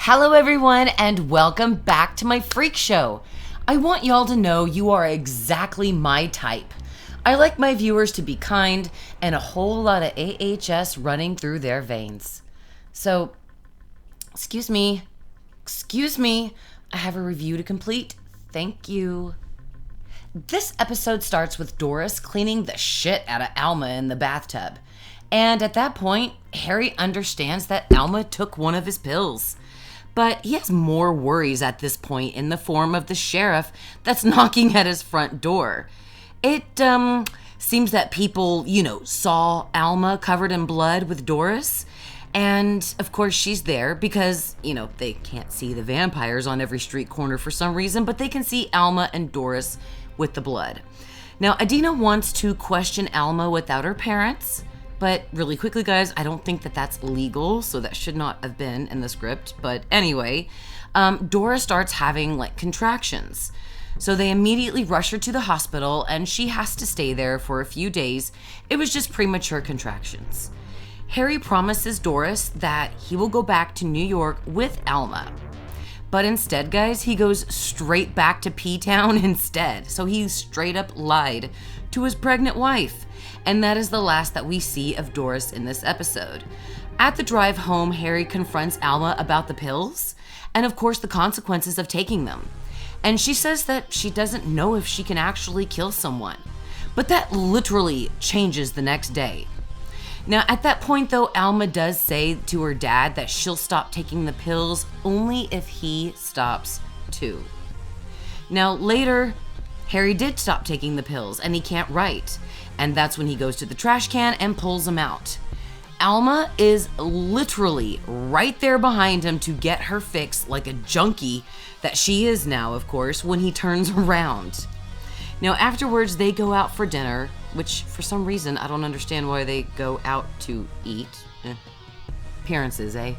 Hello everyone and welcome back to my freak show. I want y'all to know you are exactly my type. I like my viewers to be kind and a whole lot of AHS running through their veins. So, excuse me, I have a review to complete. Thank you. This episode starts with Doris cleaning the shit out of Alma in the bathtub. And at that point, Harry understands that Alma took one of his pills. But he has more worries at this point in the form of the sheriff that's knocking at his front door. It seems that people, saw Alma covered in blood with Doris. And of course she's there because, they can't see the vampires on every street corner for some reason, but they can see Alma and Doris with the blood. Now, Adina wants to question Alma without her parents. But really quickly, guys, I don't think that that's legal, so that should not have been in the script. But anyway, Dora starts having, contractions. So they immediately rush her to the hospital, and she has to stay there for a few days. It was just premature contractions. Harry promises Doris that he will go back to New York with Alma. But instead, guys, he goes straight back to P-Town instead. So he straight up lied to his pregnant wife. And that is the last that we see of Doris in this episode. At the drive home, Harry confronts Alma about the pills and, of course, the consequences of taking them. And she says that she doesn't know if she can actually kill someone. But that literally changes the next day. Now, at that point, though, Alma does say to her dad that she'll stop taking the pills only if he stops too. Now, later, Harry did stop taking the pills and he can't write. And that's when he goes to the trash can and pulls them out. Alma is literally right there behind him to get her fix like a junkie that she is now, of course, when he turns around. Now, afterwards, they go out for dinner, which for some reason, I don't understand why they go out to eat. Appearances, eh?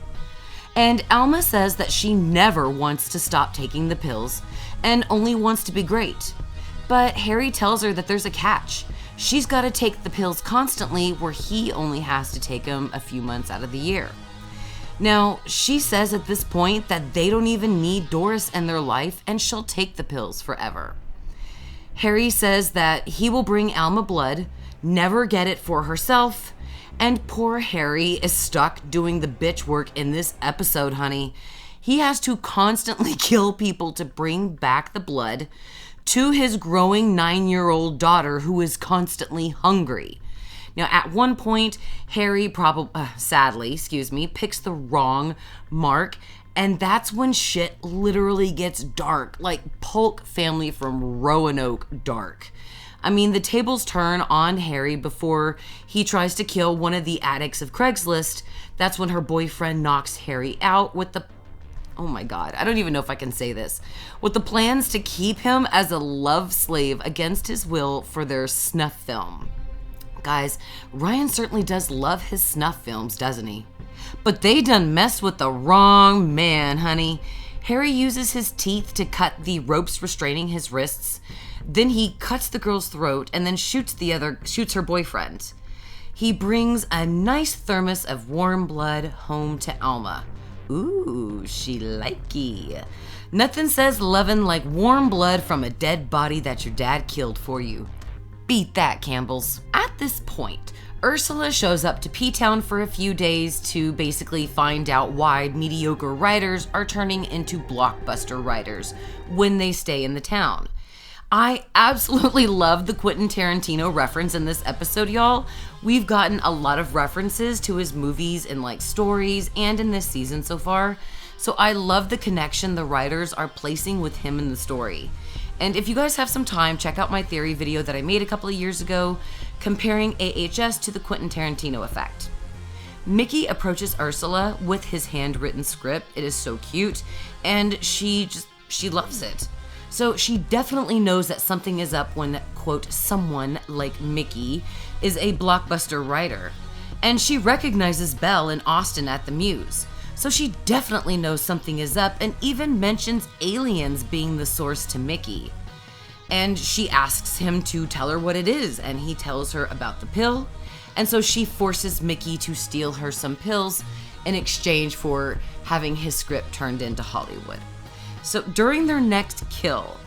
And Alma says that she never wants to stop taking the pills and only wants to be great. But Harry tells her that there's a catch. She's got to take the pills constantly where he only has to take them a few months out of the year. Now, she says at this point that they don't even need Doris in their life and she'll take the pills forever. Harry says that he will bring Alma blood, never get it for herself, and poor Harry is stuck doing the bitch work in this episode, honey. He has to constantly kill people to bring back the blood to his growing 9-year-old daughter who is constantly hungry. Now, at one point, Harry sadly, picks the wrong mark, and that's when shit literally gets dark, like Polk family from Roanoke dark. I mean, the tables turn on Harry before he tries to kill one of the addicts of Craigslist. That's when her boyfriend knocks Harry out with the oh my God, I don't even know if I can say this, with the plans to keep him as a love slave against his will for their snuff film. Guys, Ryan certainly does love his snuff films, doesn't he? But they done messed with the wrong man, honey. Harry uses his teeth to cut the ropes restraining his wrists. Then he cuts the girl's throat and then shoots her boyfriend. He brings a nice thermos of warm blood home to Alma. Ooh, she likey. Nothing says lovin' like warm blood from a dead body that your dad killed for you. Beat that, Campbells. At this point, Ursula shows up to P-Town for a few days to basically find out why mediocre writers are turning into blockbuster writers when they stay in the town. I absolutely love the Quentin Tarantino reference in this episode, y'all. We've gotten a lot of references to his movies and stories and in this season so far. So I love the connection the writers are placing with him in the story. And if you guys have some time, check out my theory video that I made a couple of years ago comparing AHS to the Quentin Tarantino effect. Mickey approaches Ursula with his handwritten script. It is so cute, and she loves it. So she definitely knows that something is up when, quote, someone like Mickey is a blockbuster writer. And she recognizes Belle and Austin at the Muse. So she definitely knows something is up and even mentions aliens being the source to Mickey. And she asks him to tell her what it is, and he tells her about the pill. And so she forces Mickey to steal her some pills in exchange for having his script turned into Hollywood. So during their next kill,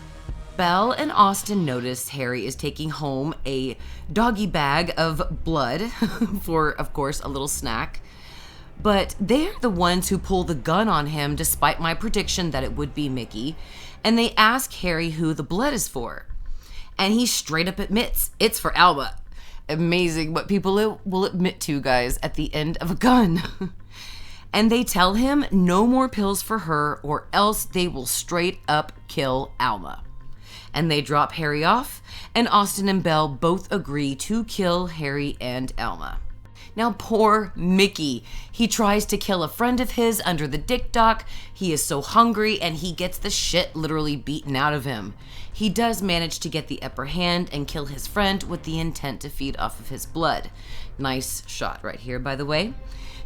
Belle and Austin notice Harry is taking home a doggy bag of blood for, of course, a little snack. But they are the ones who pull the gun on him despite my prediction that it would be Mickey. And they ask Harry who the blood is for. And he straight up admits it's for Alma. Amazing what people will admit to, guys, at the end of a gun. And they tell him no more pills for her or else they will straight up kill Alma. And they drop Harry off, and Austin and Belle both agree to kill Harry and Alma. Now, poor Mickey. He tries to kill a friend of his under the dick dock. He is so hungry, and he gets the shit literally beaten out of him. He does manage to get the upper hand and kill his friend with the intent to feed off of his blood. Nice shot right here, by the way.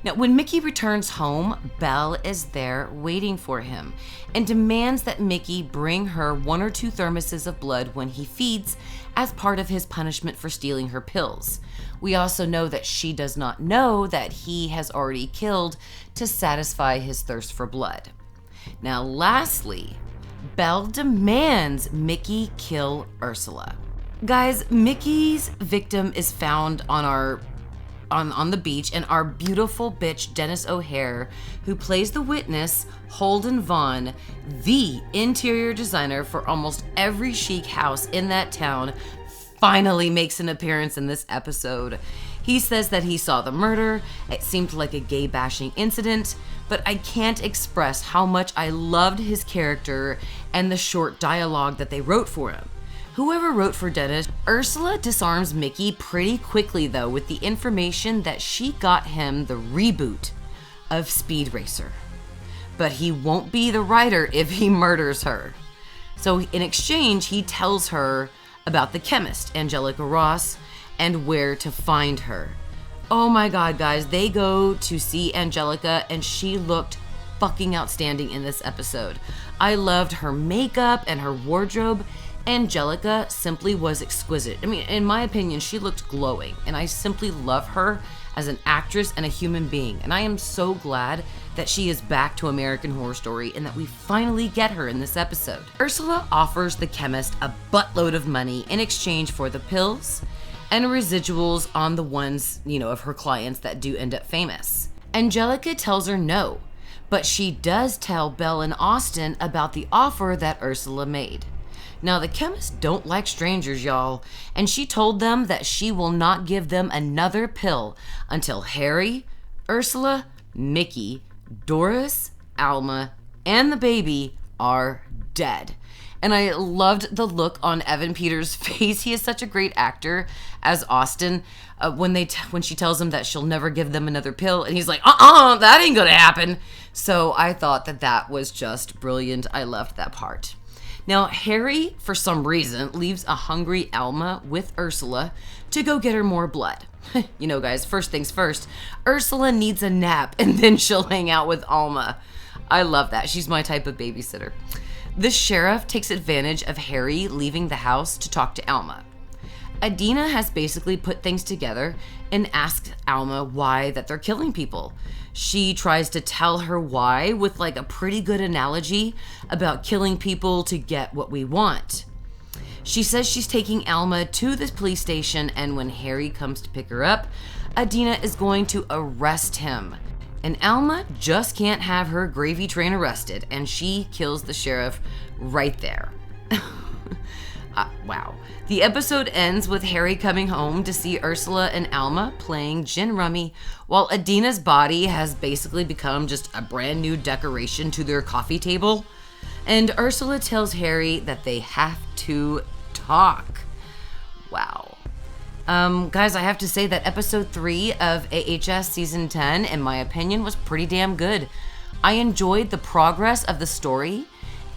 Now, when Mickey returns home, Belle is there waiting for him and demands that Mickey bring her 1 or 2 thermoses of blood when he feeds as part of his punishment for stealing her pills. We also know that she does not know that he has already killed to satisfy his thirst for blood. Now, lastly, Belle demands Mickey kill Ursula. Guys, Mickey's victim is found on the beach, and our beautiful bitch Dennis O'Hare, who plays the witness, Holden Vaughn, the interior designer for almost every chic house in that town, finally makes an appearance in this episode. He says that he saw the murder. It seemed like a gay bashing incident, but I can't express how much I loved his character and the short dialogue that they wrote for him. Whoever wrote for Dennis, Ursula disarms Mickey pretty quickly though with the information that she got him the reboot of Speed Racer. But he won't be the writer if he murders her. So in exchange, he tells her about the chemist, Angelica Ross, and where to find her. Oh my God, guys, they go to see Angelica and she looked fucking outstanding in this episode. I loved her makeup and her wardrobe. Angelica simply was exquisite. I mean, in my opinion, she looked glowing, and I simply love her as an actress and a human being. And I am so glad that she is back to American Horror Story and that we finally get her in this episode. Ursula offers the chemist a buttload of money in exchange for the pills and residuals on the ones, of her clients that do end up famous. Angelica tells her no, but she does tell Belle and Austin about the offer that Ursula made. Now, the chemists don't like strangers, y'all, and she told them that she will not give them another pill until Harry, Ursula, Mickey, Doris, Alma, and the baby are dead. And I loved the look on Evan Peters' face. He is such a great actor as Austin when she tells him that she'll never give them another pill. And he's like, that ain't gonna happen. So I thought that was just brilliant. I loved that part. Now, Harry, for some reason, leaves a hungry Alma with Ursula to go get her more blood. Guys, first things first, Ursula needs a nap and then she'll hang out with Alma. I love that. She's my type of babysitter. The sheriff takes advantage of Harry leaving the house to talk to Alma. Adina has basically put things together and asks Alma why that they're killing people. She tries to tell her why with a pretty good analogy about killing people to get what we want. She says she's taking Alma to the police station, and when Harry comes to pick her up, Adina is going to arrest him. And Alma just can't have her gravy train arrested, and she kills the sheriff right there. Wow. The episode ends with Harry coming home to see Ursula and Alma playing gin rummy, while Adina's body has basically become just a brand new decoration to their coffee table. And Ursula tells Harry that they have to talk. Wow. Guys, I have to say that episode 3 of AHS season 10, in my opinion, was pretty damn good. I enjoyed the progress of the story.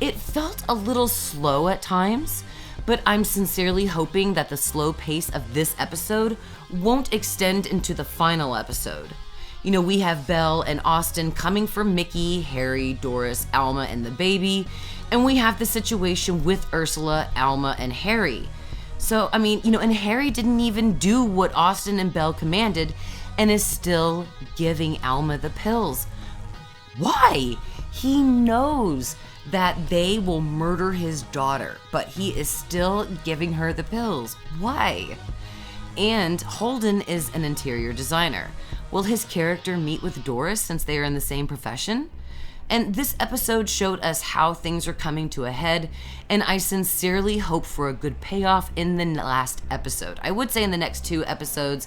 It felt a little slow at times, but I'm sincerely hoping that the slow pace of this episode won't extend into the final episode. We have Belle and Austin coming for Mickey, Harry, Doris, Alma, and the baby, and we have the situation with Ursula, Alma, and Harry. So, and Harry didn't even do what Austin and Belle commanded and is still giving Alma the pills. Why? He knows that they will murder his daughter, but he is still giving her the pills. Why? And Holden is an interior designer. Will his character meet with Doris since they are in the same profession? And this episode showed us how things are coming to a head, and I sincerely hope for a good payoff in the last episode. I would say in the next 2 episodes,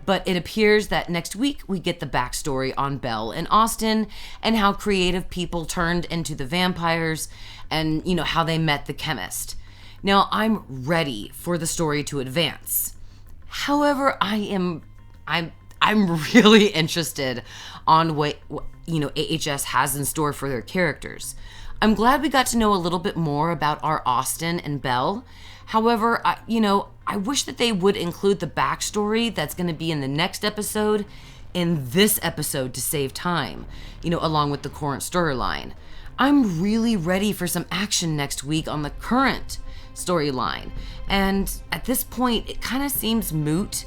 but it appears that next week we get the backstory on Belle and Austin and how creative people turned into the vampires and, how they met the chemist. Now, I'm ready for the story to advance. However, I'm really interested on what AHS has in store for their characters. I'm glad we got to know a little bit more about our Austin and Belle. However, I wish that they would include the backstory that's going to be in the next episode in this episode to save time, along with the current storyline. I'm really ready for some action next week on the current storyline. And at this point, it kind of seems moot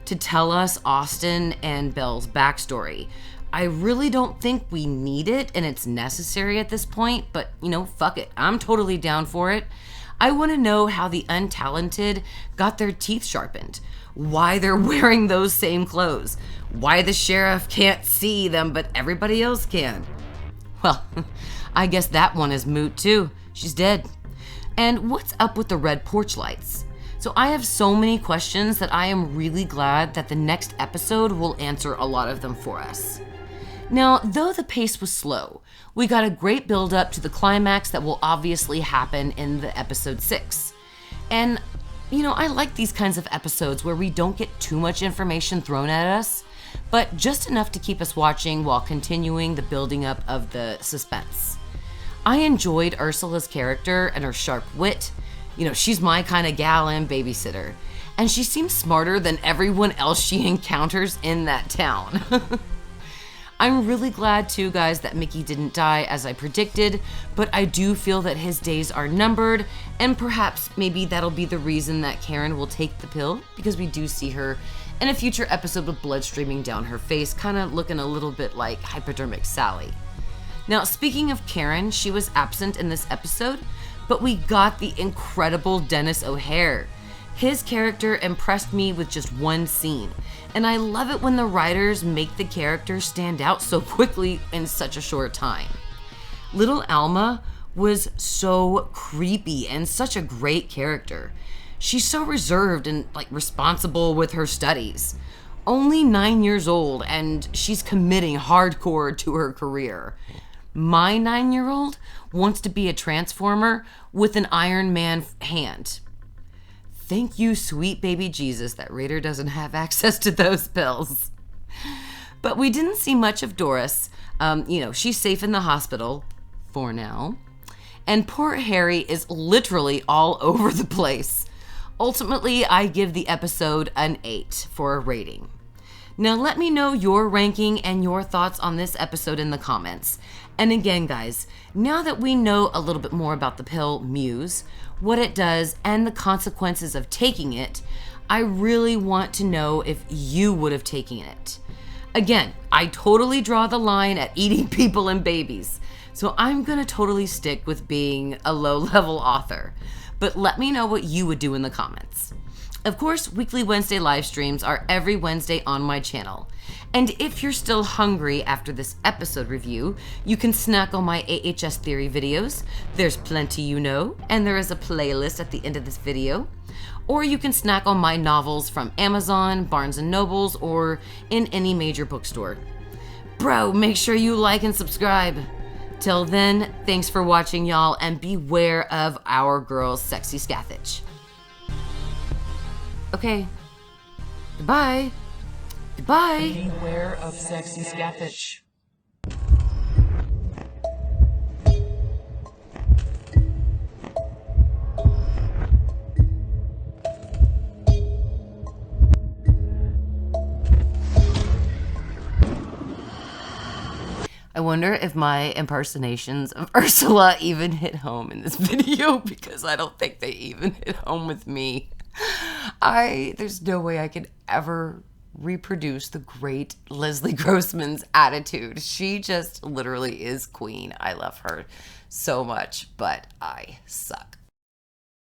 to tell us Austin and Belle's backstory. I really don't think we need it and it's necessary at this point, but fuck it. I'm totally down for it. I want to know how the untalented got their teeth sharpened, why they're wearing those same clothes, why the sheriff can't see them but everybody else can. Well, I guess that one is moot too. She's dead. And what's up with the red porch lights? So I have so many questions that I am really glad that the next episode will answer a lot of them for us. Now, though the pace was slow, we got a great build up to the climax that will obviously happen in the episode 6. And, I like these kinds of episodes where we don't get too much information thrown at us, but just enough to keep us watching while continuing the building up of the suspense. I enjoyed Ursula's character and her sharp wit. She's my kind of gal and babysitter. And she seems smarter than everyone else she encounters in that town. I'm really glad too, guys, that Mickey didn't die as I predicted, but I do feel that his days are numbered, and perhaps maybe that'll be the reason that Karen will take the pill, because we do see her in a future episode with blood streaming down her face, kind of looking a little bit like hypodermic Sally. Now, speaking of Karen, she was absent in this episode, but we got the incredible Dennis O'Hare. His character impressed me with just one scene, and I love it when the writers make the character stand out so quickly in such a short time. Little Alma was so creepy and such a great character. She's so reserved and responsible with her studies. Only 9 years old, and she's committing hardcore to her career. My 9-year-old wants to be a transformer with an Iron Man hand. Thank you, sweet baby Jesus, that Raider doesn't have access to those pills. But we didn't see much of Doris. She's safe in the hospital, for now. And poor Harry is literally all over the place. Ultimately, I give the episode an 8 for a rating. Now let me know your ranking and your thoughts on this episode in the comments. And again, guys, now that we know a little bit more about the pill Muse, what it does, and the consequences of taking it, I really want to know if you would have taken it. Again, I totally draw the line at eating people and babies, so I'm gonna totally stick with being a low-level author. But let me know what you would do in the comments. Of course, weekly Wednesday live streams are every Wednesday on my channel. And if you're still hungry after this episode review, you can snack on my AHS theory videos. There's plenty and there is a playlist at the end of this video. Or you can snack on my novels from Amazon, Barnes & Nobles, or in any major bookstore. Bro, make sure you like and subscribe. Till then, thanks for watching, y'all, and beware of our girl's sexy scathach. Okay. Goodbye. Goodbye. Beware of sexy scathach. I wonder if my impersonations of Ursula even hit home in this video, because I don't think they even hit home with me. There's no way I could ever reproduce the great Leslie Grossman's attitude. She just literally is queen. I love her so much, but I suck.